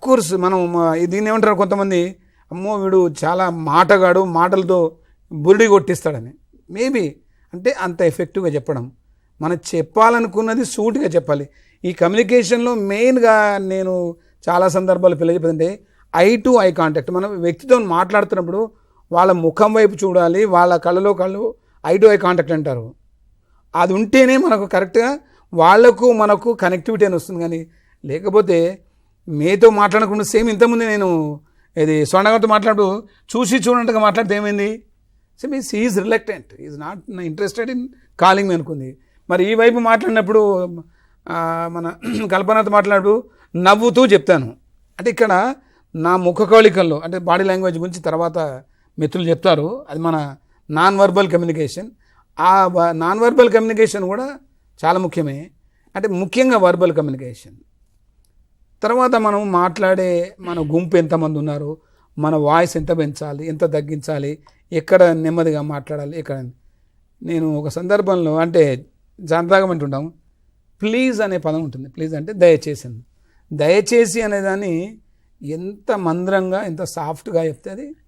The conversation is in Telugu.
కోర్స్ మనం దీన్ని ఏమంటారు కొంతమంది, అమ్మో వీడు చాలా మాటగాడు, మాటలతో బురిడి కొట్టిస్తాడని. మేబీ అంటే అంత ఎఫెక్టివ్గా చెప్పడం, మనం చెప్పాలనుకున్నది సూటిగా చెప్పాలి. ఈ కమ్యూనికేషన్లో మెయిన్గా నేను చాలా సందర్భాలు పిల్లజెప్పదంటే ఐ టు ఐ కాంటాక్ట్. మనం వ్యక్తితో మాట్లాడుతున్నప్పుడు వాళ్ళ ముఖం వైపు చూడాలి, వాళ్ళ కళ్ళలో కళ్ళు ఐ టు ఐ కాంటాక్ట్ అంటారు. అది ఉంటేనే మనకు కరెక్ట్గా వాళ్ళకు మనకు కనెక్టివిటీ అని వస్తుంది. కానీ లేకపోతే మీతో మాట్లాడకుండా సేమ్ ఇంతకుముందు నేను ఇది స్వర్ణగారితో మాట్లాడు చూసి చూడనట్టుగా మాట్లాడితే ఏమైంది, so means is reluctant, is not interested in calling మీ అనుకుంది. మరి ఈ వైపు మాట్లాడినప్పుడు మన కల్పనతో మాట్లాడు నవ్వుతూ చెప్తాను. అంటే ఇక్కడ నా ముఖ కవళికల్లో అంటే బాడీ లాంగ్వేజ్ గురించి తర్వాత మిత్రులు చెప్తారు, అది మన నాన్ వర్బల్ కమ్యూనికేషన్. ఆ నాన్ వర్బల్ కమ్యూనికేషన్ కూడా చాలా ముఖ్యమే, అంటే ముఖ్యంగా వర్బల్ కమ్యూనికేషన్. తర్వాత మనం మాట్లాడే మన గుంపు ఎంతమంది ఉన్నారు, మన వాయిస్ ఎంత పెంచాలి, ఎంత తగ్గించాలి, ఎక్కడ నెమ్మదిగా మాట్లాడాలి, ఎక్కడ. నేను ఒక సందర్భంలో అంటే జనతాగం అంటుంటాం, ప్లీజ్ అనే పదం ఉంటుంది. ప్లీజ్ అంటే దయచేసి, దయచేసి అనేదాన్ని ఎంత మంద్రంగా ఎంత సాఫ్ట్గా చెప్తే అది